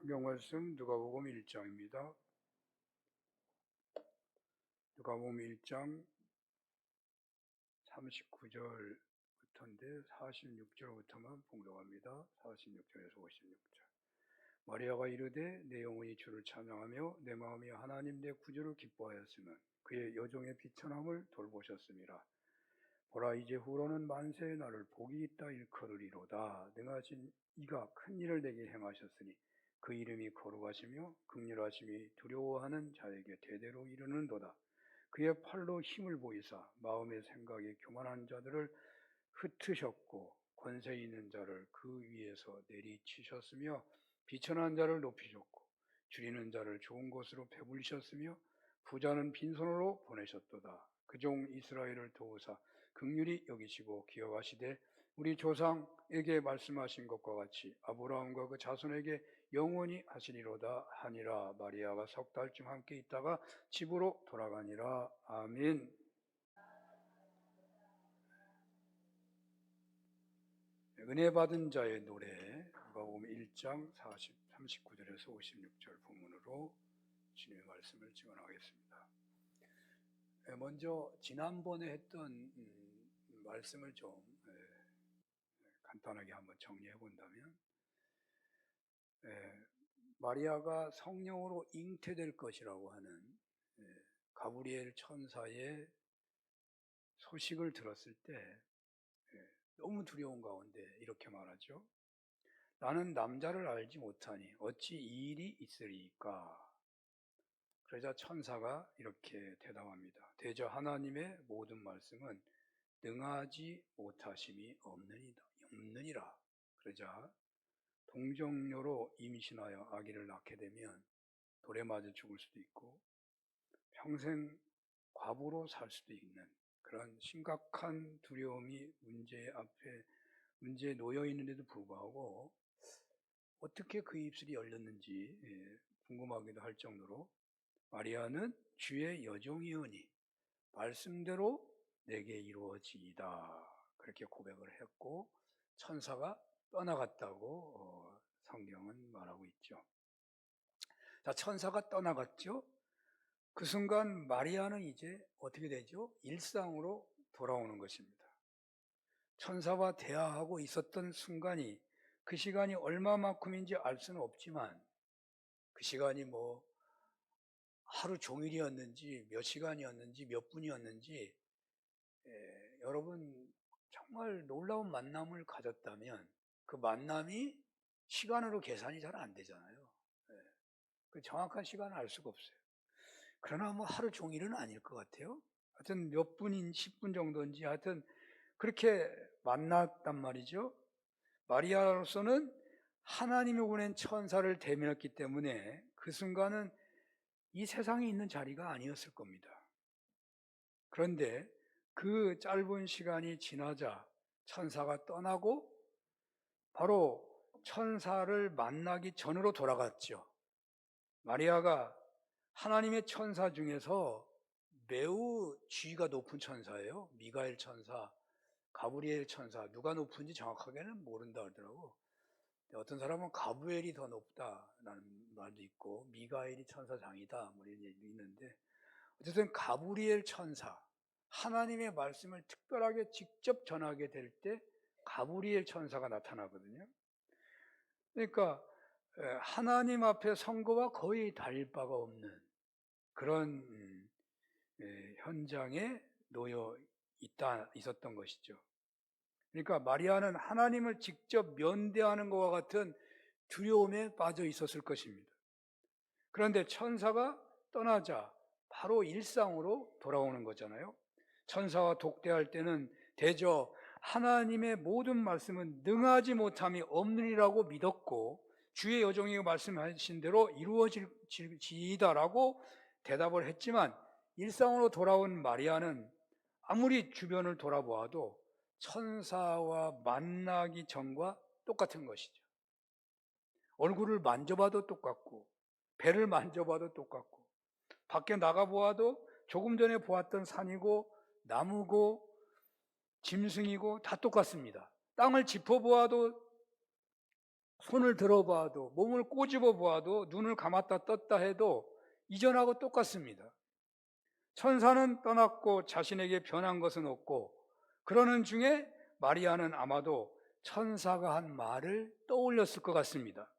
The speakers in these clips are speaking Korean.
성경 말씀 누가복음 1장입니다. 누가복음 1장 39절부터인데 46절부터만 봉독합니다. 46절에서 56절. 마리아가 이르되 내 영혼이 주를 찬양하며 내 마음이 하나님 내 구주를 기뻐하였으면 그의 여종의 비천함을 돌보셨음이라. 보라, 이제 후로는 만세의 날을 복이 있다 일컬으리로다. 능하신 이가 큰 일을 내게 행하셨으니 그 이름이 거룩하시며 긍휼하심이 두려워하는 자에게 대대로 이르는도다. 그의 팔로 힘을 보이사 마음의 생각이 교만한 자들을 흩으셨고 권세 있는 자를 그 위에서 내리치셨으며 비천한 자를 높이셨고 줄이는 자를 좋은 곳으로 배불리셨으며 부자는 빈손으로 보내셨도다. 그 종 이스라엘을 도우사 긍휼히 여기시고 기억하시되 우리 조상에게 말씀하신 것과 같이 아브라함과 그 자손에게 영원히 하시리로다 하니라. 마리아가 석 달쯤 함께 있다가 집으로 돌아가니라. 아멘. 은혜 받은 자의 노래, 누가복음 1장 39절에서 56절 부문으로 주님의 말씀을 증언하겠습니다. 먼저 지난번에 했던 말씀을 좀 간단하게 한번 정리해 본다면, 마리아가 성령으로 잉태될 것이라고 하는 가브리엘 천사의 소식을 들었을 때 너무 두려운 가운데 이렇게 말하죠. 나는 남자를 알지 못하니 어찌 이 일이 있으리까? 그러자 천사가 이렇게 대답합니다. 대저 하나님의 모든 말씀은 능하지 못하심이 없느니라. 그러자 동정녀로 임신하여 아기를 낳게 되면 돌에 맞아 죽을 수도 있고 평생 과부로 살 수도 있는 그런 심각한 두려움이 문제에 놓여 있는데도 불구하고 어떻게 그 입술이 열렸는지 궁금하기도 할 정도로 마리아는 주의 여종이오니 말씀대로 내게 이루어지이다 그렇게 고백을 했고 천사가 떠나갔다고 성경은 말하고 있죠. 자, 천사가 떠나갔죠. 그 순간 마리아는 이제 어떻게 되죠? 일상으로 돌아오는 것입니다. 천사와 대화하고 있었던 순간이 그 시간이 얼마만큼인지 알 수는 없지만 그 시간이 뭐 하루 종일이었는지 몇 시간이었는지 몇 분이었는지 여러분 정말 놀라운 만남을 가졌다면 그 만남이 시간으로 계산이 잘 안 되잖아요. 그 정확한 시간을 알 수가 없어요. 그러나 뭐 하루 종일은 아닐 것 같아요. 하여튼 몇 분인 10분 정도인지 하여튼 그렇게 만났단 말이죠. 마리아로서는 하나님이 보낸 천사를 대면했기 때문에 그 순간은 이 세상에 있는 자리가 아니었을 겁니다. 그런데 그 짧은 시간이 지나자 천사가 떠나고 바로 천사를 만나기 전으로 돌아갔죠. 마리아가 하나님의 천사 중에서 매우 지위가 높은 천사예요. 미가엘 천사, 가브리엘 천사, 누가 높은지 정확하게는 모른다 하더라고. 어떤 사람은 가브리엘이 더 높다라는 말도 있고 미가엘이 천사장이다 뭐 이런 얘기도 있는데 어쨌든 가브리엘 천사, 하나님의 말씀을 특별하게 직접 전하게 될 때 가브리엘 천사가 나타나거든요. 그러니까 하나님 앞에 선거와 거의 다를 바가 없는 그런 현장에 놓여 있었던 것이죠. 그러니까 마리아는 하나님을 직접 면대하는 것과 같은 두려움에 빠져 있었을 것입니다. 그런데 천사가 떠나자 바로 일상으로 돌아오는 거잖아요. 천사와 독대할 때는 대저 하나님의 모든 말씀은 능하지 못함이 없느니라고 믿었고 주의 여종이 말씀하신 대로 이루어지이다라고 대답을 했지만 일상으로 돌아온 마리아는 아무리 주변을 돌아보아도 천사와 만나기 전과 똑같은 것이죠. 얼굴을 만져봐도 똑같고 배를 만져봐도 똑같고 밖에 나가보아도 조금 전에 보았던 산이고 나무고 짐승이고 다 똑같습니다. 땅을 짚어보아도 손을 들어봐도, 몸을 꼬집어 보아도, 눈을 감았다 떴다 해도 이전하고 똑같습니다. 천사는 떠났고 자신에게 변한 것은 없고, 그러는 중에 마리아는 아마도 천사가 한 말을 떠올렸을 것 같습니다.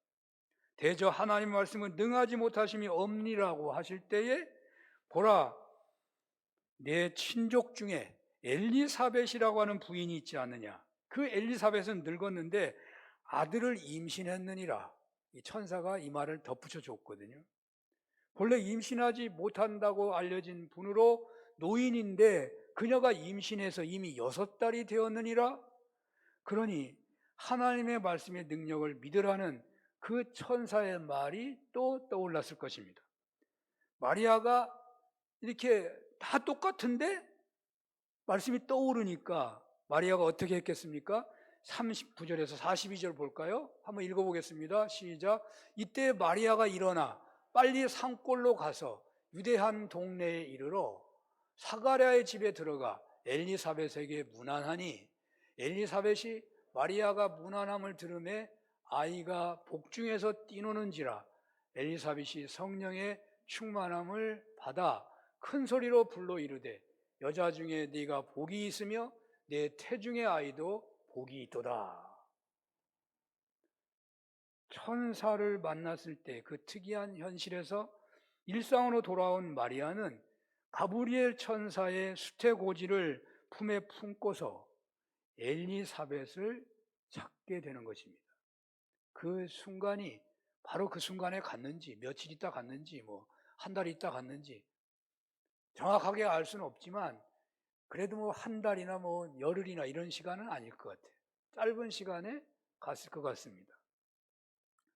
대저 하나님 말씀은 능하지 못하심이 없니라고 하실 때에, 보라, 내 친족 중에 엘리사벳이라고 하는 부인이 있지 않느냐. 그 엘리사벳은 늙었는데 아들을 임신했느니라. 이 천사가 이 말을 덧붙여 줬거든요. 본래 임신하지 못한다고 알려진 분으로 노인인데 그녀가 임신해서 이미 6달이 되었느니라. 그러니 하나님의 말씀의 능력을 믿으라는 그 천사의 말이 또 떠올랐을 것입니다. 마리아가 이렇게 다 똑같은데 말씀이 떠오르니까 마리아가 어떻게 했겠습니까? 39절에서 42절 볼까요? 한번 읽어보겠습니다. 시작. 이때 마리아가 일어나 빨리 산골로 가서 유대한 동네에 이르러 사가랴의 집에 들어가 엘리사벳에게 문안하니, 엘리사벳이 마리아가 문안함을 들음에 아이가 복중에서 뛰노는지라 엘리사벳이 성령의 충만함을 받아 큰 소리로 불러 이르되, 여자 중에 네가 복이 있으며 내 태중의 아이도 복이 있도다. 천사를 만났을 때 그 특이한 현실에서 일상으로 돌아온 마리아는 가브리엘 천사의 수태고지를 품에 품고서 엘리사벳을 찾게 되는 것입니다. 그 순간이 바로 그 순간에 갔는지, 며칠 있다 갔는지, 한 달 있다 갔는지 정확하게 알 수는 없지만, 그래도 한 달이나 열흘이나 이런 시간은 아닐 것 같아요. 짧은 시간에 갔을 것 같습니다.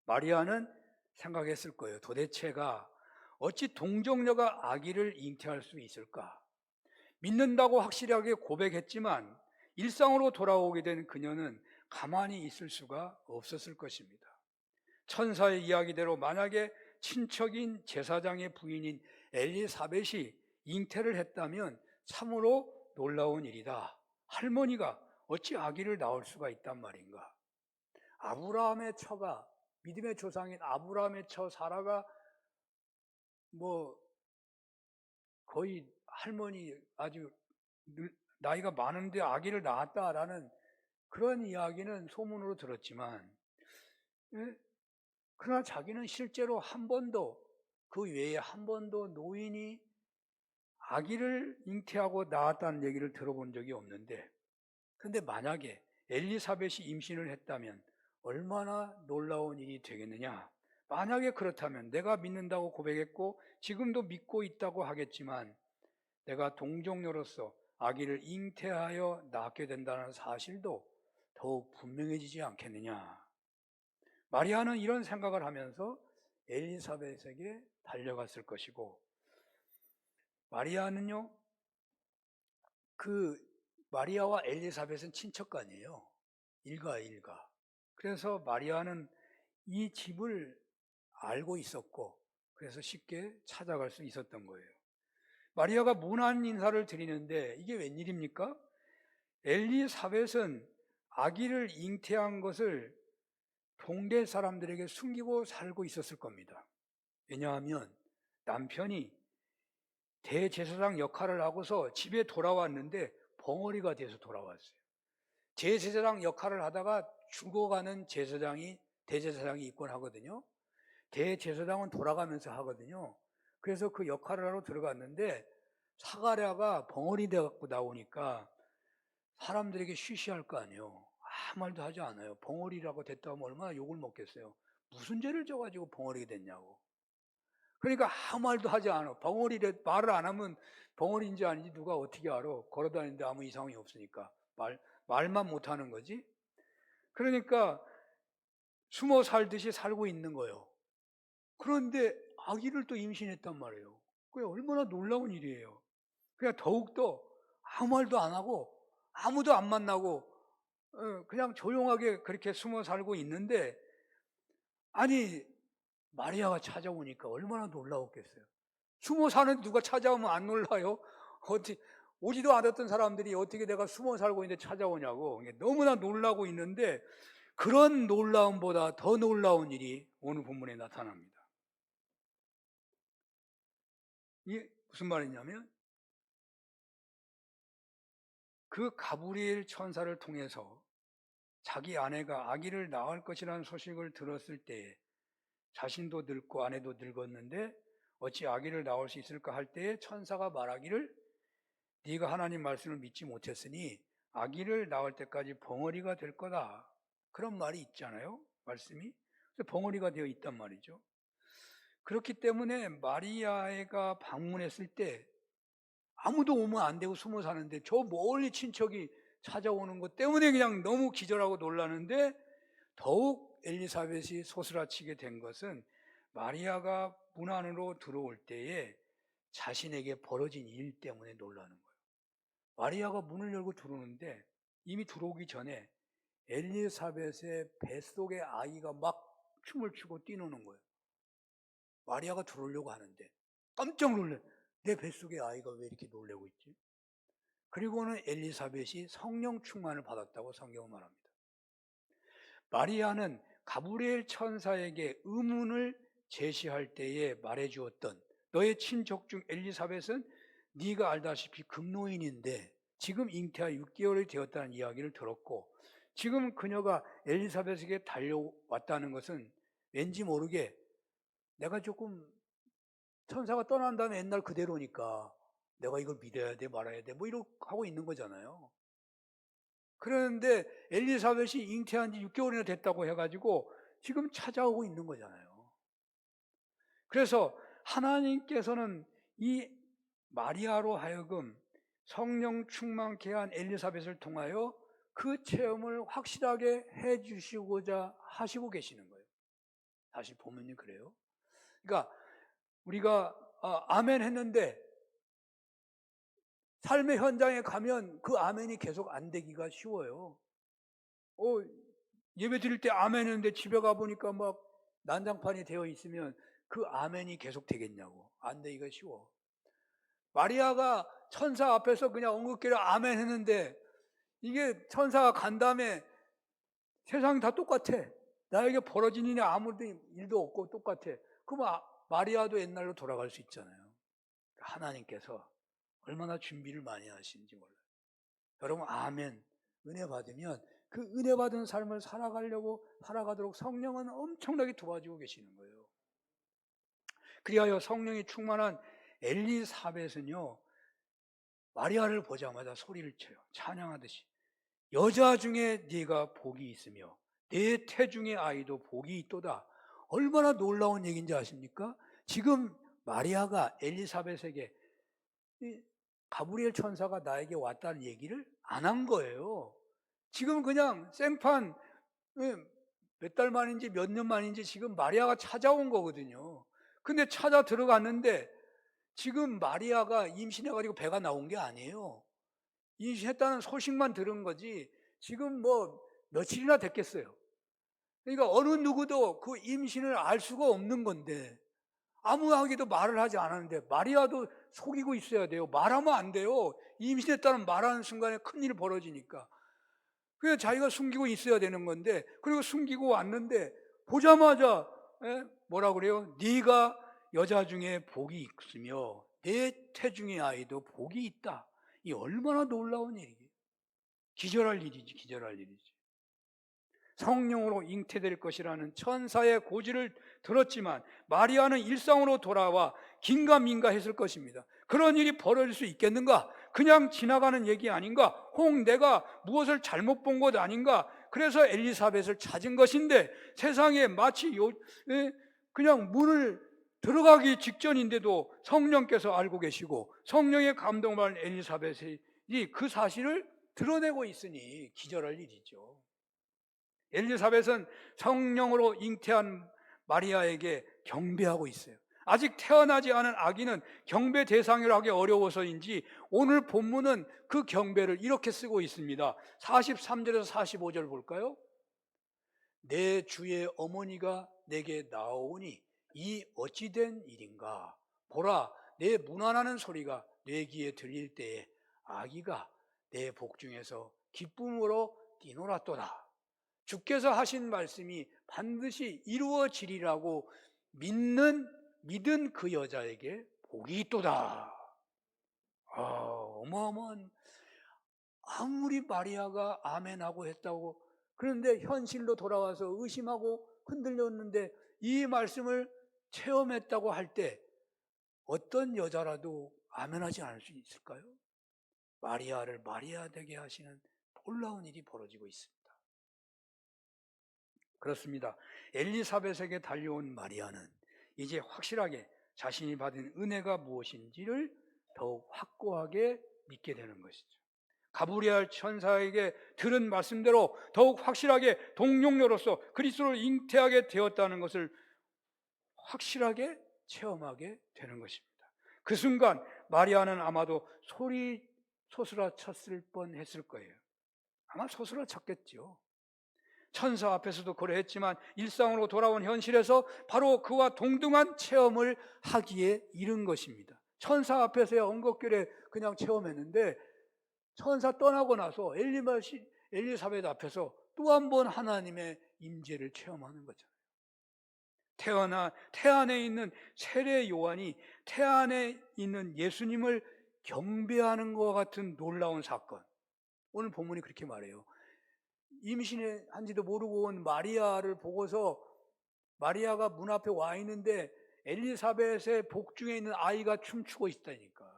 마리아는 생각했을 거예요. 도대체가 어찌 동정녀가 아기를 잉태할 수 있을까? 믿는다고 확실하게 고백했지만 일상으로 돌아오게 된 그녀는 가만히 있을 수가 없었을 것입니다. 천사의 이야기대로 만약에 친척인 제사장의 부인인 엘리사벳이 잉태를 했다면 참으로 놀라운 일이다. 할머니가 어찌 아기를 낳을 수가 있단 말인가? 아브라함의 처가, 믿음의 조상인 아브라함의 처 사라가 거의 할머니, 아주 나이가 많은데 아기를 낳았다라는 그런 이야기는 소문으로 들었지만, 그러나 자기는 실제로 한 번도, 그 외에 한 번도 노인이 아기를 잉태하고 낳았다는 얘기를 들어본 적이 없는데, 근데 만약에 엘리사벳이 임신을 했다면 얼마나 놀라운 일이 되겠느냐. 만약에 그렇다면 내가 믿는다고 고백했고 지금도 믿고 있다고 하겠지만, 내가 동정녀로서 아기를 잉태하여 낳게 된다는 사실도 더욱 분명해지지 않겠느냐. 마리아는 이런 생각을 하면서 엘리사벳에게 달려갔을 것이고, 마리아는요, 마리아와 엘리사벳은 친척간이에요. 일가. 그래서 마리아는 이 집을 알고 있었고, 그래서 쉽게 찾아갈 수 있었던 거예요. 마리아가 문안 인사를 드리는데 이게 웬일입니까? 엘리사벳은 아기를 잉태한 것을 동네 사람들에게 숨기고 살고 있었을 겁니다. 왜냐하면 남편이 대제사장 역할을 하고서 집에 돌아왔는데 벙어리가 돼서 돌아왔어요. 대제사장 역할을 하다가 죽어가는 대제사장이 있곤 하거든요. 대제사장은 돌아가면서 하거든요. 그래서 그 역할을 하러 들어갔는데 사가랴가 벙어리 돼갖고 나오니까 사람들에게 쉬쉬할 거 아니에요. 아무 말도 하지 않아요. 벙어리라고 됐다 하면 얼마나 욕을 먹겠어요. 무슨 죄를 져가지고 벙어리가 됐냐고. 그러니까 아무 말도 하지 않아. 말을 안 하면 벙어리인지 아닌지 누가 어떻게 알아. 걸어다니는데 아무 이상이 없으니까. 말만 못하는 거지. 그러니까 숨어 살듯이 살고 있는 거예요. 그런데 아기를 또 임신했단 말이에요. 그게 얼마나 놀라운 일이에요. 그냥 더욱더 아무 말도 안 하고 아무도 안 만나고 그냥 조용하게 그렇게 숨어 살고 있는데, 아니 마리아가 찾아오니까 얼마나 놀라웠겠어요. 숨어 사는 누가 찾아오면 안 놀라요? 오지도 않았던 사람들이 어떻게 내가 숨어 살고 있는데 찾아오냐고 너무나 놀라고 있는데, 그런 놀라움보다 더 놀라운 일이 오늘 본문에 나타납니다. 이게 무슨 말이냐면 그 가브리엘 천사를 통해서 자기 아내가 아기를 낳을 것이라는 소식을 들었을 때 자신도 늙고 아내도 늙었는데 어찌 아기를 낳을 수 있을까 할 때에 천사가 말하기를 네가 하나님 말씀을 믿지 못했으니 아기를 낳을 때까지 벙어리가 될 거다. 그런 말이 있잖아요. 말씀이. 벙어리가 되어 있단 말이죠. 그렇기 때문에 마리아가 방문했을 때 아무도 오면 안 되고 숨어 사는데 저 멀리 친척이 찾아오는 것 때문에 그냥 너무 기절하고 놀라는데 더욱 엘리사벳이 소스라치게 된 것은 마리아가 문 안으로 들어올 때에 자신에게 벌어진 일 때문에 놀라는 거예요. 마리아가 문을 열고 들어오는데 이미 들어오기 전에 엘리사벳의 뱃속에 아이가 막 춤을 추고 뛰노는 거예요. 마리아가 들어오려고 하는데 깜짝 놀래. 내 뱃속에 아이가 왜 이렇게 놀래고 있지? 그리고는 엘리사벳이 성령 충만을 받았다고 성경은 말합니다. 마리아는 가브리엘 천사에게 의문을 제시할 때에 말해주었던 너의 친족 중 엘리사벳은 네가 알다시피 금노인인데 지금 잉태하 6개월이 되었다는 이야기를 들었고 지금 그녀가 엘리사벳에게 달려왔다는 것은 왠지 모르게 내가 조금 천사가 떠난 다음에 옛날 그대로니까 내가 이걸 믿어야 돼 말아야 돼 뭐 이렇게 하고 있는 거잖아요. 그런데 엘리사벳이 잉태한 지 6개월이나 됐다고 해가지고 지금 찾아오고 있는 거잖아요. 그래서 하나님께서는 이 마리아로 하여금 성령 충만케 한 엘리사벳을 통하여 그 체험을 확실하게 해 주시고자 하시고 계시는 거예요. 다시 보면요 그래요. 그러니까 우리가 아멘 했는데 삶의 현장에 가면 그 아멘이 계속 안 되기가 쉬워요. 예배 드릴 때 아멘 했는데 집에 가보니까 막 난장판이 되어 있으면 그 아멘이 계속 되겠냐고. 안 되기가 쉬워. 마리아가 천사 앞에서 그냥 엉겁기를 아멘 했는데 이게 천사가 간 다음에 세상이 다 똑같아. 나에게 벌어진 일이 아무 일도 없고 똑같아. 그럼 마리아도 옛날로 돌아갈 수 있잖아요. 하나님께서 얼마나 준비를 많이 하시는지 몰라요. 여러분 아멘 은혜 받으면 그 은혜 받은 삶을 살아가도록 성령은 엄청나게 도와주고 계시는 거예요. 그리하여 성령이 충만한 엘리사벳은요 마리아를 보자마자 소리를 쳐요. 찬양하듯이 여자 중에 네가 복이 있으며 내 태중의 아이도 복이 있도다. 얼마나 놀라운 얘기인지 아십니까? 지금 마리아가 엘리사벳에게 가브리엘 천사가 나에게 왔다는 얘기를 안 한 거예요. 지금 그냥 생판 몇 달 만인지 몇 년 만인지 지금 마리아가 찾아온 거거든요. 근데 찾아 들어갔는데 지금 마리아가 임신해가지고 배가 나온 게 아니에요. 임신했다는 소식만 들은 거지 지금 뭐 며칠이나 됐겠어요. 그러니까 어느 누구도 그 임신을 알 수가 없는 건데 아무하게도 말을 하지 않았는데 마리아도 속이고 있어야 돼요. 말하면 안 돼요. 임신했다는 말하는 순간에 큰일이 벌어지니까. 그래서 자기가 숨기고 있어야 되는 건데 그리고 숨기고 왔는데 보자마자 뭐라 그래요? 네가 여자 중에 복이 있으며 내 태중의 아이도 복이 있다. 이 얼마나 놀라운 일이에요. 기절할 일이지 기절할 일이지. 성령으로 잉태될 것이라는 천사의 고지를 들었지만 마리아는 일상으로 돌아와 긴가민가 했을 것입니다. 그런 일이 벌어질 수 있겠는가? 그냥 지나가는 얘기 아닌가? 혹 내가 무엇을 잘못 본 것 아닌가? 그래서 엘리사벳을 찾은 것인데 세상에 마치 그냥 문을 들어가기 직전인데도 성령께서 알고 계시고 성령의 감동을 받은 엘리사벳이 그 사실을 드러내고 있으니 기절할 일이죠. 엘리사벳은 성령으로 잉태한 마리아에게 경배하고 있어요. 아직 태어나지 않은 아기는 경배 대상이라 하기 어려워서인지 오늘 본문은 그 경배를 이렇게 쓰고 있습니다. 43절에서 45절 볼까요? 내 주의 어머니가 내게 나오니 이 어찌된 일인가? 보라, 내 문안하는 소리가 내 귀에 들릴 때에 아기가 내 복중에서 기쁨으로 뛰놀았도다. 주께서 하신 말씀이 반드시 이루어지리라고 믿은 그 여자에게 복이 있도다. 어마어마한, 아무리 마리아가 아멘하고 했다고, 그런데 현실로 돌아와서 의심하고 흔들렸는데 이 말씀을 체험했다고 할 때 어떤 여자라도 아멘하지 않을 수 있을까요? 마리아를 마리아 되게 하시는 놀라운 일이 벌어지고 있습니다. 그렇습니다. 엘리사벳에게 달려온 마리아는 이제 확실하게 자신이 받은 은혜가 무엇인지를 더욱 확고하게 믿게 되는 것이죠. 가브리엘 천사에게 들은 말씀대로 더욱 확실하게 동력녀로서 그리스도를 잉태하게 되었다는 것을 확실하게 체험하게 되는 것입니다. 그 순간 마리아는 아마도 소스라 쳤을 뻔했을 거예요. 아마 소스라 쳤겠죠. 천사 앞에서도 그러했지만 일상으로 돌아온 현실에서 바로 그와 동등한 체험을 하기에 이른 것입니다. 천사 앞에서야 엉겁결에 그냥 체험했는데 천사 떠나고 나서 엘리사벳 앞에서 또 한 번 하나님의 임재를 체험하는 거잖아요. 태안에 있는 세례 요한이 태안에 있는 예수님을 경배하는 것과 같은 놀라운 사건. 오늘 본문이 그렇게 말해요. 임신한지도 모르고 온 마리아를 보고서 마리아가 문 앞에 와 있는데 엘리사벳의 복중에 있는 아이가 춤추고 있다니까.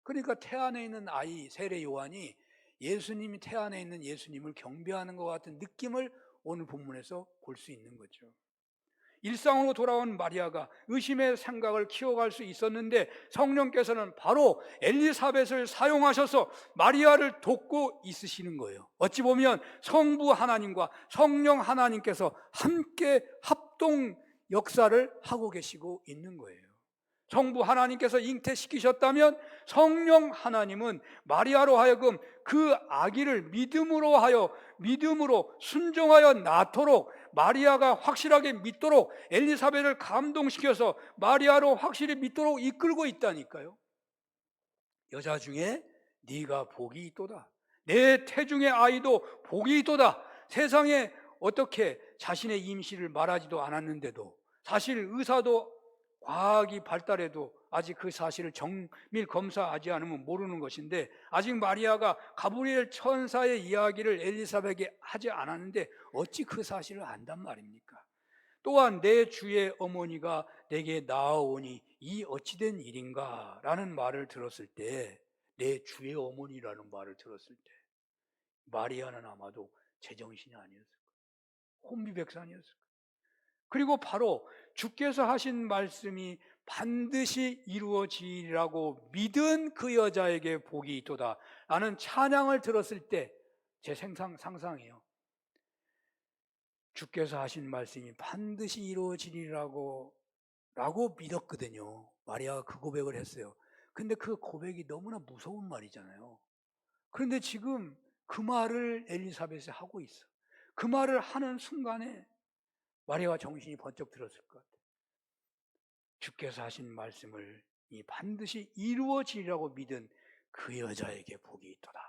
그러니까 태안에 있는 아이 세례 요한이 예수님이 태안에 있는 예수님을 경배하는 것 같은 느낌을 오늘 본문에서 볼 수 있는 거죠. 일상으로 돌아온 마리아가 의심의 생각을 키워갈 수 있었는데 성령께서는 바로 엘리사벳을 사용하셔서 마리아를 돕고 있으시는 거예요. 어찌 보면 성부 하나님과 성령 하나님께서 함께 합동 역사를 하고 계시고 있는 거예요. 성부 하나님께서 잉태시키셨다면 성령 하나님은 마리아로 하여금 그 아기를 믿음으로 순종하여 낳도록 마리아가 확실하게 믿도록 엘리사벳을 감동시켜서 마리아로 확실히 믿도록 이끌고 있다니까요. 여자 중에 네가 복이 있도다. 내 태중의 아이도 복이 있도다. 세상에 어떻게 자신의 임신을 말하지도 않았는데도 사실 의사도 과학이 발달해도 아직 그 사실을 정밀 검사하지 않으면 모르는 것인데 아직 마리아가 가브리엘 천사의 이야기를 엘리사벳에게 하지 않았는데 어찌 그 사실을 안단 말입니까? 또한 내 주의 어머니가 내게 나아오니 이 어찌된 일인가? 라는 말을 들었을 때, 내 주의 어머니라는 말을 들었을 때 마리아는 아마도 제정신이 아니었을 거예요. 혼비백산이었을 거예요. 그리고 바로 주께서 하신 말씀이 반드시 이루어지리라고 믿은 그 여자에게 복이 있도다 라는 찬양을 들었을 때 제 상상이에요. 주께서 하신 말씀이 반드시 이루어지리라고 믿었거든요. 마리아가 그 고백을 했어요. 근데 그 고백이 너무나 무서운 말이잖아요. 그런데 지금 그 말을 엘리사벳이 하고 있어. 그 말을 하는 순간에 마리아가 정신이 번쩍 들었을 것 같아요. 주께서 하신 말씀을 반드시 이루어지리라고 믿은 그 여자에게 복이 있도다.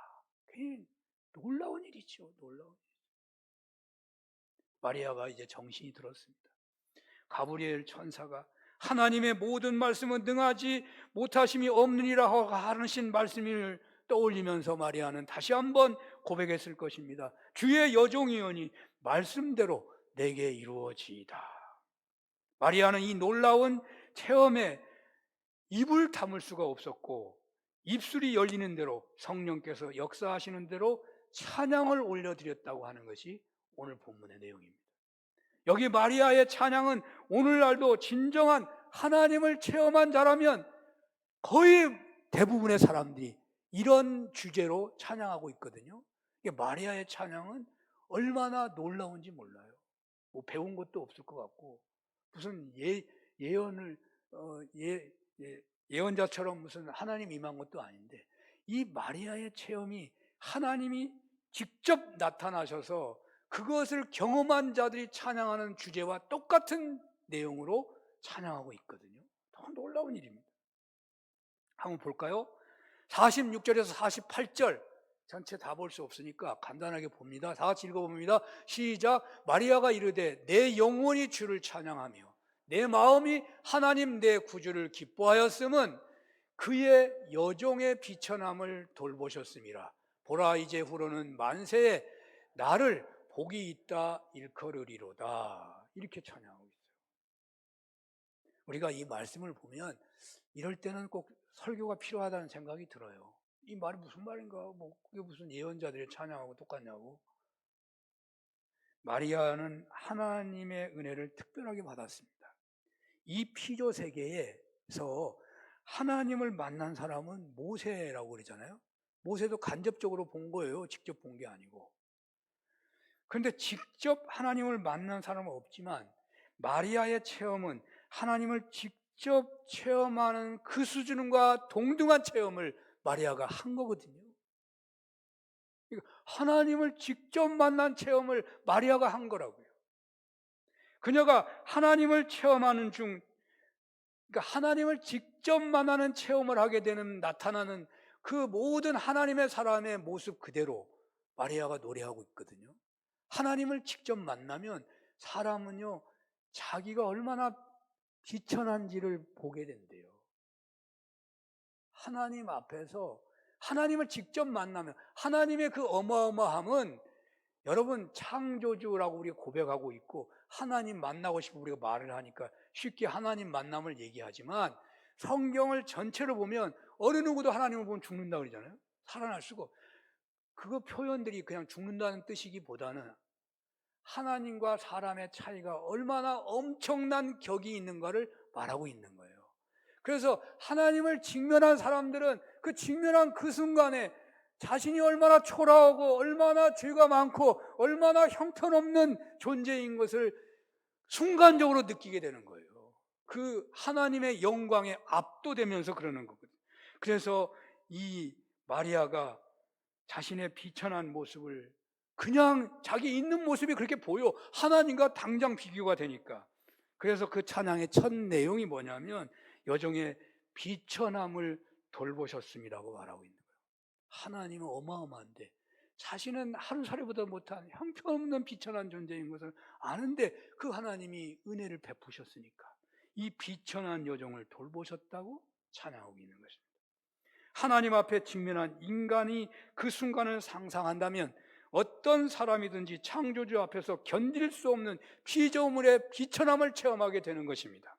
그게 놀라운 일이죠. 놀라운 일. 마리아가 이제 정신이 들었습니다. 가브리엘 천사가 하나님의 모든 말씀은 능하지 못하심이 없느니라 하신 말씀을 떠올리면서 마리아는 다시 한번 고백했을 것입니다. 주의 여종이오니 말씀대로 내게 이루어지이다. 마리아는 이 놀라운 체험에 입을 다물 수가 없었고 입술이 열리는 대로 성령께서 역사하시는 대로 찬양을 올려드렸다고 하는 것이 오늘 본문의 내용입니다. 여기 마리아의 찬양은 오늘날도 진정한 하나님을 체험한 자라면 거의 대부분의 사람들이 이런 주제로 찬양하고 있거든요. 마리아의 찬양은 얼마나 놀라운지 몰라요. 뭐 배운 것도 없을 것 같고 무슨 예언자처럼 무슨 하나님 임한 것도 아닌데 이 마리아의 체험이 하나님이 직접 나타나셔서 그것을 경험한 자들이 찬양하는 주제와 똑같은 내용으로 찬양하고 있거든요. 너무 놀라운 일입니다. 한번 볼까요? 46절에서 48절 전체 다 볼 수 없으니까 간단하게 봅니다. 다 같이 읽어봅니다. 시작. 마리아가 이르되 내 영혼이 주를 찬양하며 내 마음이 하나님 내 구주를 기뻐하였음은 그의 여종의 비천함을 돌보셨음이라. 보라 이제후로는 만세에 나를 복이 있다 일컬으리로다. 이렇게 찬양하고 있어요. 우리가 이 말씀을 보면 이럴 때는 꼭 설교가 필요하다는 생각이 들어요. 이 말이 무슨 말인가? 뭐 그게 무슨 예언자들의 찬양하고 똑같냐고. 마리아는 하나님의 은혜를 특별하게 받았습니다. 이 피조 세계에서 하나님을 만난 사람은 모세라고 그러잖아요. 모세도 간접적으로 본 거예요. 직접 본 게 아니고. 그런데 직접 하나님을 만난 사람은 없지만 마리아의 체험은 하나님을 직접 체험하는 그 수준과 동등한 체험을 마리아가 한 거거든요. 하나님을 직접 만난 체험을 마리아가 한 거라고요. 그녀가 하나님을 체험하는 중, 그러니까 하나님을 직접 만나는 체험을 하게 되는 나타나는 그 모든 하나님의 사람의 모습 그대로 마리아가 노래하고 있거든요. 하나님을 직접 만나면 사람은요, 자기가 얼마나 비천한지를 보게 된대요. 하나님 앞에서 하나님을 직접 만나면 하나님의 그 어마어마함은 여러분 창조주라고 우리가 고백하고 있고 하나님 만나고 싶어 우리가 말을 하니까 쉽게 하나님 만남을 얘기하지만 성경을 전체로 보면 어느 누구도 하나님을 보면 죽는다 그러잖아요. 살아날 수가 없어요. 그 표현들이 그냥 죽는다는 뜻이기보다는 하나님과 사람의 차이가 얼마나 엄청난 격이 있는가를 말하고 있는 거예요. 그래서 하나님을 직면한 사람들은 그 직면한 그 순간에 자신이 얼마나 초라하고 얼마나 죄가 많고 얼마나 형편없는 존재인 것을 순간적으로 느끼게 되는 거예요. 그 하나님의 영광에 압도되면서 그러는 거거든요. 그래서 이 마리아가 자신의 비천한 모습을 그냥 자기 있는 모습이 그렇게 보여. 하나님과 당장 비교가 되니까. 그래서 그 찬양의 첫 내용이 뭐냐면 여종의 비천함을 돌보셨음이라고 말하고 있는 거예요. 하나님은 어마어마한데 자신은 하루살이보다 못한 형편없는 비천한 존재인 것을 아는데 그 하나님이 은혜를 베푸셨으니까 이 비천한 여종을 돌보셨다고 찬양하고 있는 것입니다. 하나님 앞에 직면한 인간이 그 순간을 상상한다면 어떤 사람이든지 창조주 앞에서 견딜 수 없는 피조물의 비천함을 체험하게 되는 것입니다.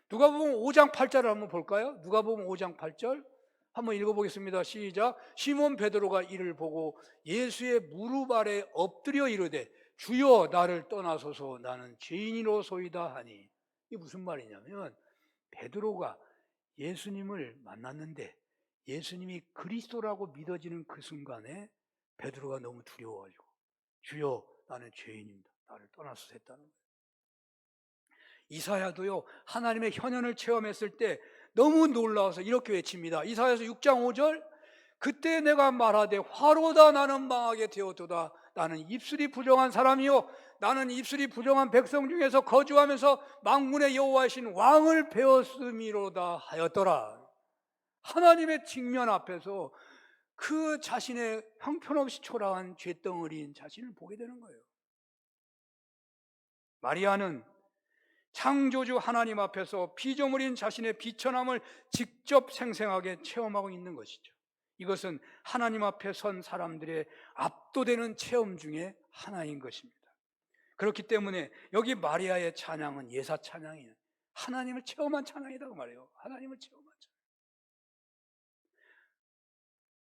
누가복음 5장 8절을 한번 볼까요? 누가복음 5장 8절 한번 읽어보겠습니다. 시작. 시몬 베드로가 이를 보고 예수의 무릎 아래 엎드려 이르되 주여 나를 떠나소서 나는 죄인이로소이다 하니. 이게 무슨 말이냐면 베드로가 예수님을 만났는데 예수님이 그리스도라고 믿어지는 그 순간에 베드로가 너무 두려워가지고 주여 나는 죄인입니다. 나를 떠나소서 했다는 거예요. 이사야도요 하나님의 현현을 체험했을 때 너무 놀라워서 이렇게 외칩니다. 이사야서 6장 5절 그때 내가 말하되 화로다 나는 망하게 되었도다. 나는 입술이 부정한 사람이요 나는 입술이 부정한 백성 중에서 거주하면서 만군의 여호와이신 왕을 배웠음이로다 하였더라. 하나님의 직면 앞에서 그 자신의 형편없이 초라한 죄덩어리인 자신을 보게 되는 거예요. 마리아는 창조주 하나님 앞에서 피조물인 자신의 비천함을 직접 생생하게 체험하고 있는 것이죠. 이것은 하나님 앞에 선 사람들의 압도되는 체험 중에 하나인 것입니다. 그렇기 때문에 여기 마리아의 찬양은 예사 찬양이에요. 하나님을 체험한 찬양이라고 말해요. 하나님을 체험한 찬양.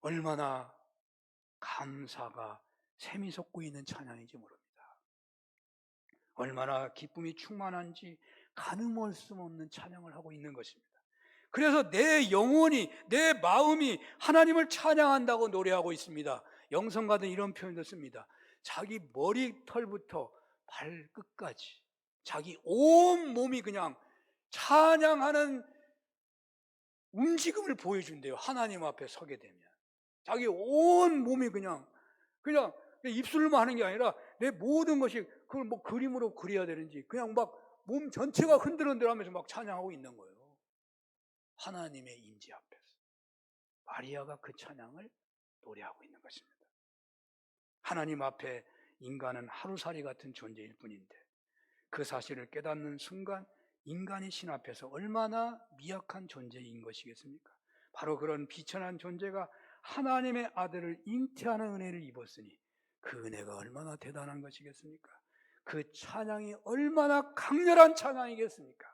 얼마나 감사가 샘이 솟고 있는 찬양인지 모릅니다. 얼마나 기쁨이 충만한지 가늠할 수 없는 찬양을 하고 있는 것입니다. 그래서 내 영혼이, 내 마음이 하나님을 찬양한다고 노래하고 있습니다. 영성가든 이런 표현도 씁니다. 자기 머리털부터 발끝까지 자기 온 몸이 그냥 찬양하는 움직임을 보여준대요. 하나님 앞에 서게 되면 자기 온 몸이 그냥 입술로만 하는 게 아니라 내 모든 것이 그걸 뭐 그림으로 그려야 되는지 그냥 막 몸 전체가 흔들흔들하면서 막 찬양하고 있는 거예요. 하나님의 임재 앞에서 마리아가 그 찬양을 노래하고 있는 것입니다. 하나님 앞에 인간은 하루살이 같은 존재일 뿐인데 그 사실을 깨닫는 순간 인간이 신 앞에서 얼마나 미약한 존재인 것이겠습니까? 바로 그런 비천한 존재가 하나님의 아들을 잉태하는 은혜를 입었으니 그 은혜가 얼마나 대단한 것이겠습니까? 그 찬양이 얼마나 강렬한 찬양이겠습니까?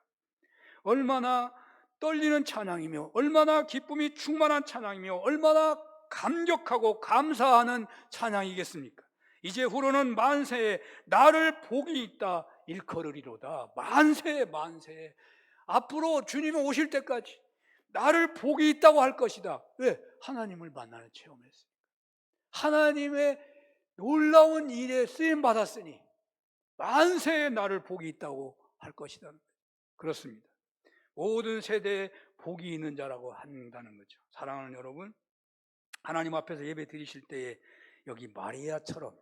얼마나 떨리는 찬양이며 얼마나 기쁨이 충만한 찬양이며 얼마나 감격하고 감사하는 찬양이겠습니까? 이제후로는 만세에 나를 복이 있다 일컬으리로다. 만세에 만세에 앞으로 주님이 오실 때까지 나를 복이 있다고 할 것이다. 왜? 하나님을 만나는 체험했으니까. 하나님의 놀라운 일에 쓰임받았으니 만세에 나를 복이 있다고 할 것이다. 그렇습니다. 모든 세대에 복이 있는 자라고 한다는 거죠. 사랑하는 여러분, 하나님 앞에서 예배 드리실 때에 여기 마리아처럼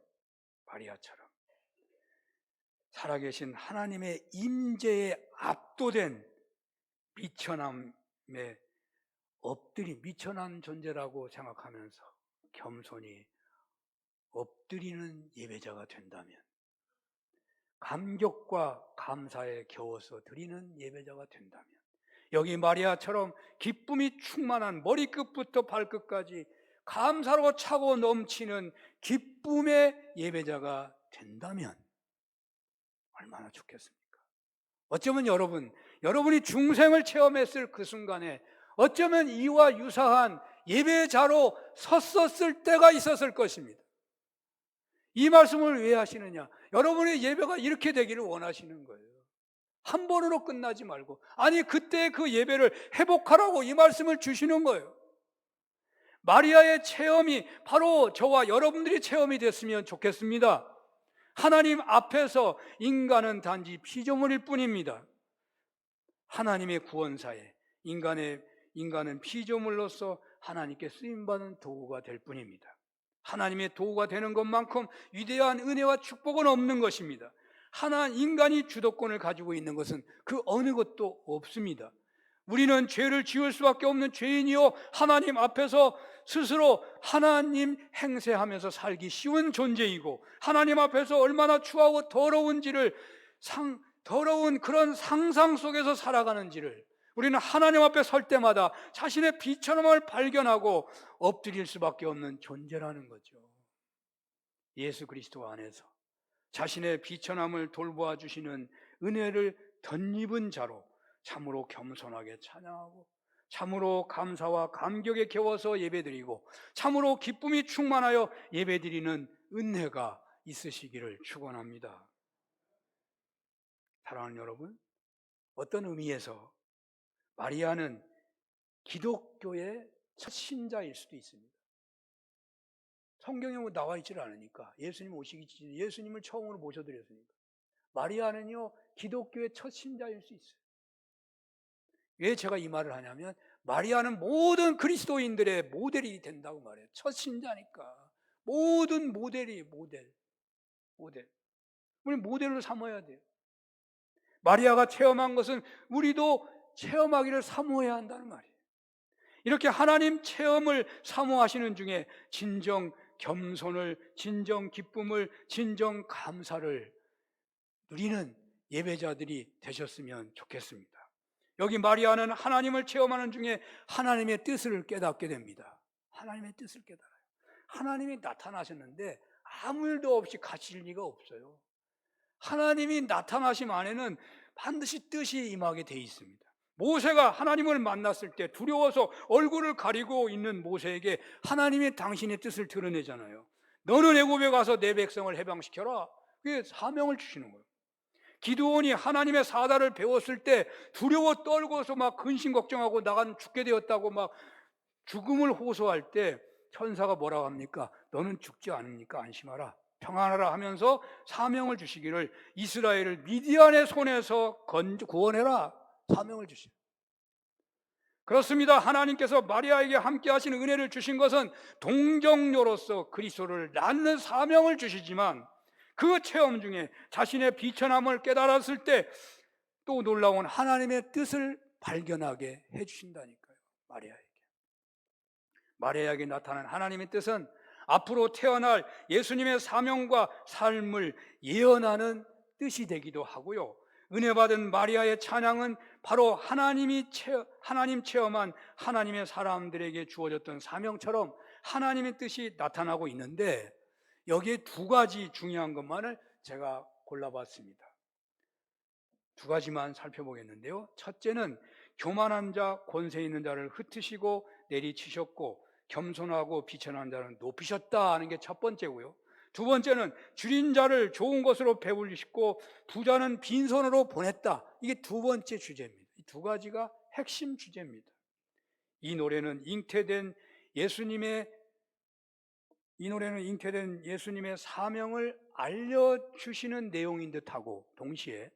살아계신 하나님의 임재에 압도된 미천함에 미천한 존재라고 생각하면서 겸손히 엎드리는 예배자가 된다면, 감격과 감사에 겨워서 드리는 예배자가 된다면, 여기 마리아처럼 기쁨이 충만한 머리끝부터 발끝까지 감사로 차고 넘치는 기쁨의 예배자가 된다면 얼마나 좋겠습니까? 어쩌면 여러분이 중생을 체험했을 그 순간에 어쩌면 이와 유사한 예배자로 섰었을 때가 있었을 것입니다. 이 말씀을 왜 하시느냐? 여러분의 예배가 이렇게 되기를 원하시는 거예요. 한 번으로 끝나지 말고, 아니 그때 그 예배를 회복하라고 이 말씀을 주시는 거예요. 마리아의 체험이 바로 저와 여러분들이 체험이 됐으면 좋겠습니다. 하나님 앞에서 인간은 단지 피조물일 뿐입니다. 하나님의 구원사에 인간은 피조물로서 하나님께 쓰임받는 도구가 될 뿐입니다. 하나님의 도구가 되는 것만큼 위대한 은혜와 축복은 없는 것입니다. 인간이 주도권을 가지고 있는 것은 그 어느 것도 없습니다. 우리는 죄를 지을 수밖에 없는 죄인이요, 하나님 앞에서 스스로 하나님 행세하면서 살기 쉬운 존재이고, 하나님 앞에서 얼마나 추하고 더러운지를 더러운 그런 상상 속에서 살아가는지를 우리는 하나님 앞에 설 때마다 자신의 비천함을 발견하고 엎드릴 수밖에 없는 존재라는 거죠. 예수 그리스도 안에서 자신의 비천함을 돌보아 주시는 은혜를 덧입은 자로 참으로 겸손하게 찬양하고 참으로 감사와 감격에 겨워서 예배드리고 참으로 기쁨이 충만하여 예배드리는 은혜가 있으시기를 축원합니다. 사랑하는 여러분, 어떤 의미에서 마리아는 기독교의 첫 신자일 수도 있습니다. 성경에 나와 있지를 않으니까, 예수님 오시기 전에 예수님을 처음으로 모셔드렸으니까 마리아는요 기독교의 첫 신자일 수 있어요. 왜 제가 이 말을 하냐면, 마리아는 모든 그리스도인들의 모델이 된다고 말해요. 첫 신자니까. 모든 모델이 모델. 우리 모델로 삼아야 돼요. 마리아가 체험한 것은 우리도 체험하기를 사모해야 한다는 말이에요. 이렇게 하나님 체험을 사모하시는 중에 진정 겸손을, 진정 기쁨을, 진정 감사를 누리는 예배자들이 되셨으면 좋겠습니다. 여기 마리아는 하나님을 체험하는 중에 하나님의 뜻을 깨닫게 됩니다. 하나님의 뜻을 깨달아요. 하나님이 나타나셨는데 아무 일도 없이 가실 리가 없어요. 하나님이 나타나심 안에는 반드시 뜻이 임하게 돼 있습니다. 모세가 하나님을 만났을 때 두려워서 얼굴을 가리고 있는 모세에게 하나님이 당신의 뜻을 드러내잖아요. 너는 애굽에 가서 내 백성을 해방시켜라. 그게 사명을 주시는 거예요. 기드온이 하나님의 사다를 배웠을 때 두려워 떨고서 막 근심 걱정하고 나간 죽게 되었다고 막 죽음을 호소할 때 천사가 뭐라고 합니까? 너는 죽지 않으니까 안심하라, 평안하라 하면서 사명을 주시기를, 이스라엘을 미디안의 손에서 구원해라, 사명을 주시죠. 그렇습니다. 하나님께서 마리아에게 함께 하시는 은혜를 주신 것은 동정녀로서 그리스도를 낳는 사명을 주시지만, 그 체험 중에 자신의 비천함을 깨달았을 때 또 놀라운 하나님의 뜻을 발견하게 해주신다니까요. 마리아에게 나타난 하나님의 뜻은 앞으로 태어날 예수님의 사명과 삶을 예언하는 뜻이 되기도 하고요. 은혜 받은 마리아의 찬양은 바로 하나님 체험한 하나님의 사람들에게 주어졌던 사명처럼 하나님의 뜻이 나타나고 있는데, 여기에 두 가지 중요한 것만을 제가 골라봤습니다. 두 가지만 살펴보겠는데요. 첫째는 교만한 자, 권세 있는 자를 흩으시고 내리치셨고 겸손하고 비천한 자를 높이셨다 하는 게 첫 번째고요. 두 번째는 줄인 자를 좋은 것으로 배불리시고 부자는 빈손으로 보냈다. 이게 두 번째 주제입니다. 이 두 가지가 핵심 주제입니다. 이 노래는 잉태된 예수님의 사명을 알려주시는 내용인 듯하고 동시에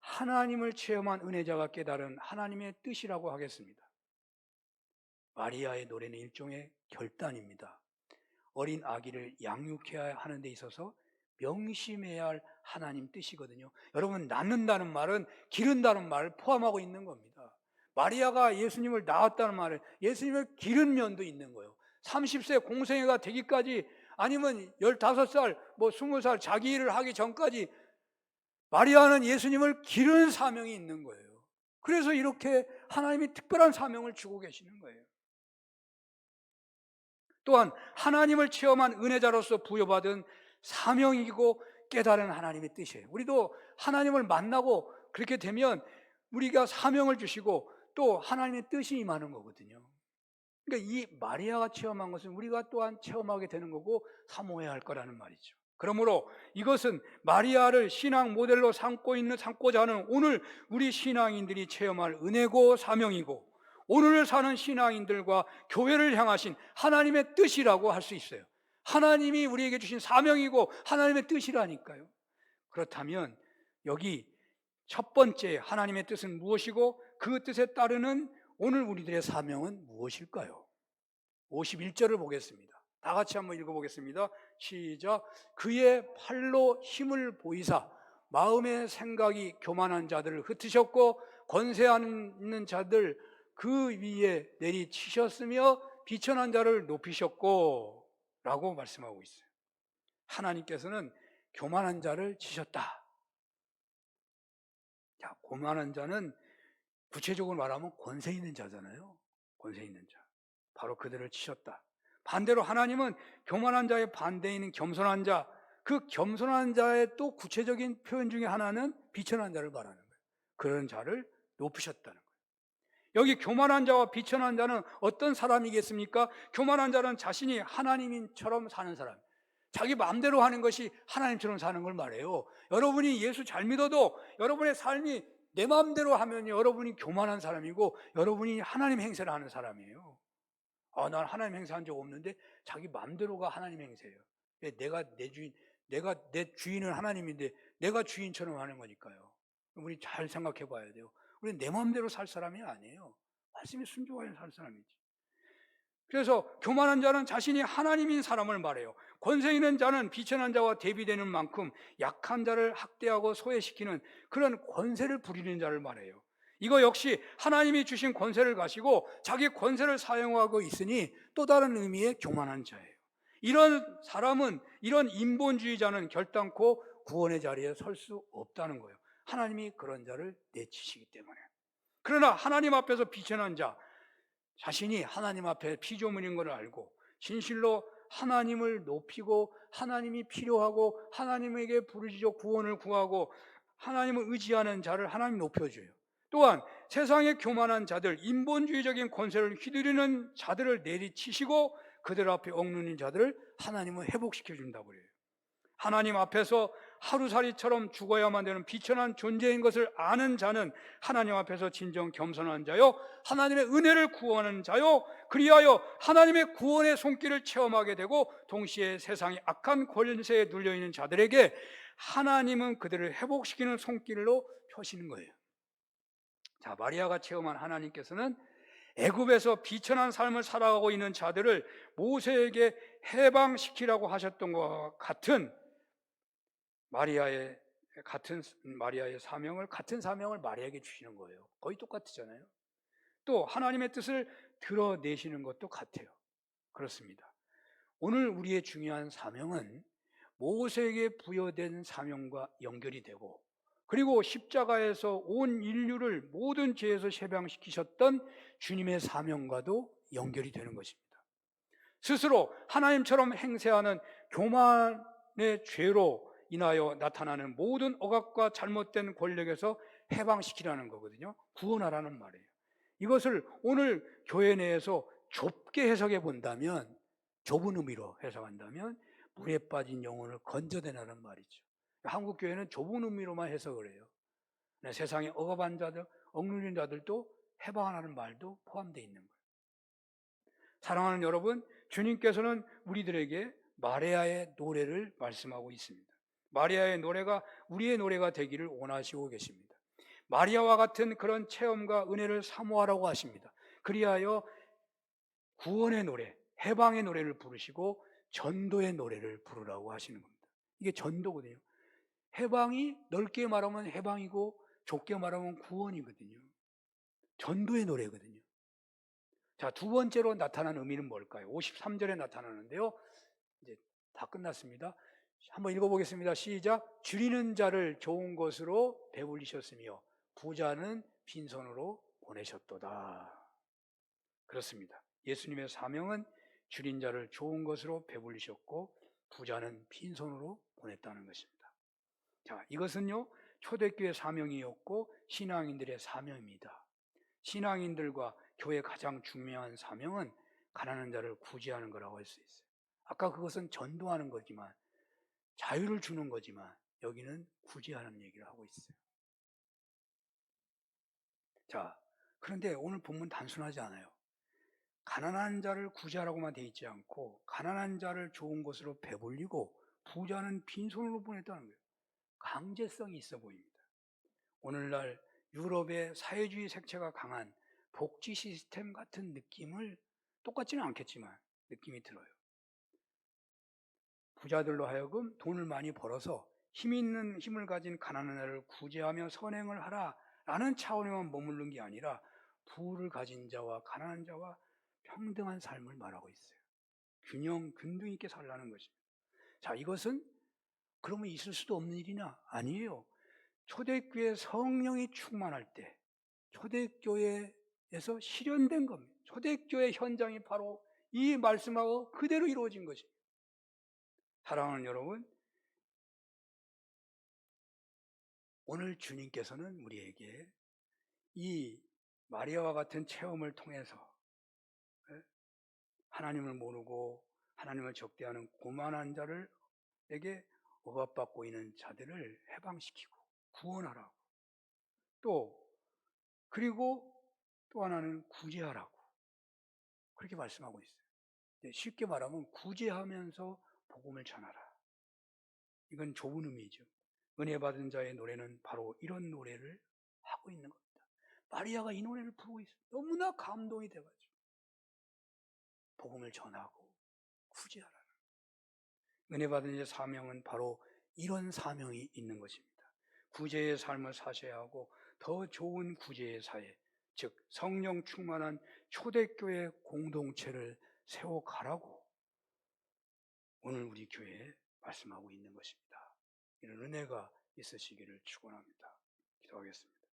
하나님을 체험한 은혜자가 깨달은 하나님의 뜻이라고 하겠습니다. 마리아의 노래는 일종의 결단입니다. 어린 아기를 양육해야 하는 데 있어서 명심해야 할 하나님 뜻이거든요. 여러분, 낳는다는 말은 기른다는 말을 포함하고 있는 겁니다. 마리아가 예수님을 낳았다는 말은 예수님을 기른 면도 있는 거예요. 30세 공생애가 되기까지, 아니면 15살, 20살 자기 일을 하기 전까지 마리아는 예수님을 기르는 사명이 있는 거예요. 그래서 이렇게 하나님이 특별한 사명을 주고 계시는 거예요. 또한 하나님을 체험한 은혜자로서 부여받은 사명이고 깨달은 하나님의 뜻이에요. 우리도 하나님을 만나고 그렇게 되면 우리가 사명을 주시고 또 하나님의 뜻이 임하는 거거든요. 그러니까 이 마리아가 체험한 것은 우리가 또한 체험하게 되는 거고 사모해야 할 거라는 말이죠. 그러므로 이것은 마리아를 신앙 모델로 삼고자 하는 오늘 우리 신앙인들이 체험할 은혜고 사명이고, 오늘을 사는 신앙인들과 교회를 향하신 하나님의 뜻이라고 할 수 있어요. 하나님이 우리에게 주신 사명이고 하나님의 뜻이라니까요. 그렇다면 여기 첫 번째 하나님의 뜻은 무엇이고 그 뜻에 따르는 오늘 우리들의 사명은 무엇일까요? 51절을 보겠습니다. 다 같이 한번 읽어보겠습니다. 시작. 그의 팔로 힘을 보이사 마음의 생각이 교만한 자들을 흩으셨고 권세 있는 자들 그 위에 내리치셨으며 비천한 자를 높이셨고 라고 말씀하고 있어요. 하나님께서는 교만한 자를 치셨다. 자, 교만한 자는 구체적으로 말하면 권세 있는 자잖아요. 권세 있는 자. 바로 그들을 치셨다. 반대로 하나님은 교만한 자의 반대에 있는 겸손한 자, 그 겸손한 자의 또 구체적인 표현 중에 하나는 비천한 자를 말하는 거예요. 그런 자를 높이셨다는 거예요. 여기 교만한 자와 비천한 자는 어떤 사람이겠습니까? 교만한 자는 자신이 하나님처럼 사는 사람, 자기 마음대로 하는 것이 하나님처럼 사는 걸 말해요. 여러분이 예수 잘 믿어도 여러분의 삶이 내 마음대로 하면 여러분이 교만한 사람이고 여러분이 하나님 행세를 하는 사람이에요. 난 하나님 행세한 적 없는데 자기 마음대로가 하나님 행세예요. 내가 내 주인은 하나님인데 내가 주인처럼 하는 거니까요. 우리 잘 생각해 봐야 돼요. 우리는 내 마음대로 살 사람이 아니에요. 말씀에 순종하여 살 사람이지. 그래서 교만한 자는 자신이 하나님인 사람을 말해요. 권세 있는 자는 비천한 자와 대비되는 만큼 약한 자를 학대하고 소외시키는 그런 권세를 부리는 자를 말해요. 이거 역시 하나님이 주신 권세를 가지고 자기 권세를 사용하고 있으니 또 다른 의미의 교만한 자예요. 이런 사람은, 이런 인본주의자는 결단코 구원의 자리에 설 수 없다는 거예요. 하나님이 그런 자를 내치시기 때문에. 그러나 하나님 앞에서 비천한 자, 자신이 하나님 앞에 피조물인 것을 알고 진실로 하나님을 높이고 하나님이 필요하고 하나님에게 부르짖어 구원을 구하고 하나님을 의지하는 자를 하나님이 높여줘요. 또한 세상의 교만한 자들, 인본주의적인 권세를 휘두르는 자들을 내리치시고 그들 앞에 억누는 자들을 하나님은 회복시켜 준다고 그래요. 하나님 앞에서 하루살이처럼 죽어야만 되는 비천한 존재인 것을 아는 자는 하나님 앞에서 진정 겸손한 자요, 하나님의 은혜를 구하는 자요, 그리하여 하나님의 구원의 손길을 체험하게 되고 동시에 세상의 악한 권세에 눌려있는 자들에게 하나님은 그들을 회복시키는 손길로 펴시는 거예요. 자, 마리아가 체험한 하나님께서는 애굽에서 비천한 삶을 살아가고 있는 자들을 모세에게 해방시키라고 하셨던 것과 같은 마리아의 사명을, 같은 사명을 마리아에게 주시는 거예요. 거의 똑같잖아요. 또 하나님의 뜻을 드러내시는 것도 같아요. 그렇습니다. 오늘 우리의 중요한 사명은 모세에게 부여된 사명과 연결이 되고, 그리고 십자가에서 온 인류를 모든 죄에서 해방시키셨던 주님의 사명과도 연결이 되는 것입니다. 스스로 하나님처럼 행세하는 교만의 죄로 인하여 나타나는 모든 억압과 잘못된 권력에서 해방시키라는 거거든요. 구원하라는 말이에요. 이것을 오늘 교회 내에서 좁게 해석해 본다면, 좁은 의미로 해석한다면 물에 빠진 영혼을 건져내라는 말이죠. 한국 교회는 좁은 의미로만 해석을 해요. 세상에 억압한 자들, 억눌린 자들도 해방하라는 말도 포함되어 있는 거예요. 사랑하는 여러분, 주님께서는 우리들에게 마리아의 노래를 말씀하고 있습니다. 마리아의 노래가 우리의 노래가 되기를 원하시고 계십니다. 마리아와 같은 그런 체험과 은혜를 사모하라고 하십니다. 그리하여 구원의 노래, 해방의 노래를 부르시고 전도의 노래를 부르라고 하시는 겁니다. 이게 전도거든요. 해방이 넓게 말하면 해방이고 좁게 말하면 구원이거든요. 전도의 노래거든요. 자, 두 번째로 나타난 의미는 뭘까요? 53절에 나타나는데요. 이제 다 끝났습니다. 한번 읽어보겠습니다. 시작. 줄이는 자를 좋은 것으로 배불리셨으며 부자는 빈손으로 보내셨도다. 그렇습니다. 예수님의 사명은 줄인 자를 좋은 것으로 배불리셨고 부자는 빈손으로 보냈다는 것입니다. 자, 이것은요, 초대교회 사명이었고 신앙인들의 사명입니다. 신앙인들과 교회의 가장 중요한 사명은 가난한 자를 구제하는 거라고 할 수 있어요. 아까 그것은 전도하는 거지만, 자유를 주는 거지만, 여기는 구제하는 얘기를 하고 있어요. 자, 그런데 오늘 본문 단순하지 않아요. 가난한 자를 구제하라고만 돼 있지 않고 가난한 자를 좋은 곳으로 배불리고 부자는 빈손으로 보냈다는 거예요. 강제성이 있어 보입니다. 오늘날 유럽의 사회주의 색채가 강한 복지 시스템 같은 느낌을, 똑같지는 않겠지만 느낌이 들어요. 부자들로 하여금 돈을 많이 벌어서 힘을 가진 가난한 자를 구제하며 선행을 하라라는 차원에만 머무른 게 아니라 부를 가진 자와 가난한 자와 평등한 삶을 말하고 있어요. 균등 있게 살라는 것입니다. 자, 이것은 그러면 있을 수도 없는 일이냐? 아니에요. 초대교회 성령이 충만할 때 초대교회에서 실현된 겁니다. 초대교회 현장이 바로 이 말씀하고 그대로 이루어진 것입니다. 사랑하는 여러분, 오늘 주님께서는 우리에게 이 마리아와 같은 체험을 통해서 하나님을 모르고 하나님을 적대하는 고만한 자들에게 억압받고 있는 자들을 해방시키고 구원하라고, 그리고 또 하나는 구제하라고 그렇게 말씀하고 있어요. 쉽게 말하면 구제하면서 복음을 전하라. 이건 좁은 의미죠. 은혜 받은 자의 노래는 바로 이런 노래를 하고 있는 겁니다. 마리아가 이 노래를 부르고 있어요. 너무나 감동이 돼가지고 복음을 전하고 구제하라는. 은혜 받은 자의 사명은 바로 이런 사명이 있는 것입니다. 구제의 삶을 사셔야 하고 더 좋은 구제의 사회, 즉 성령 충만한 초대교회 공동체를 세워가라고 오늘 우리 교회에 말씀하고 있는 것입니다. 이런 은혜가 있으시기를 축원합니다. 기도하겠습니다.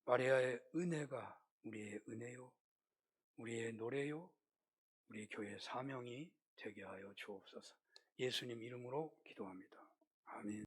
마리아의 은혜가 우리의 은혜요, 우리의 노래요, 우리 교회의 사명이 되게 하여 주옵소서. 예수님 이름으로 기도합니다. 아멘.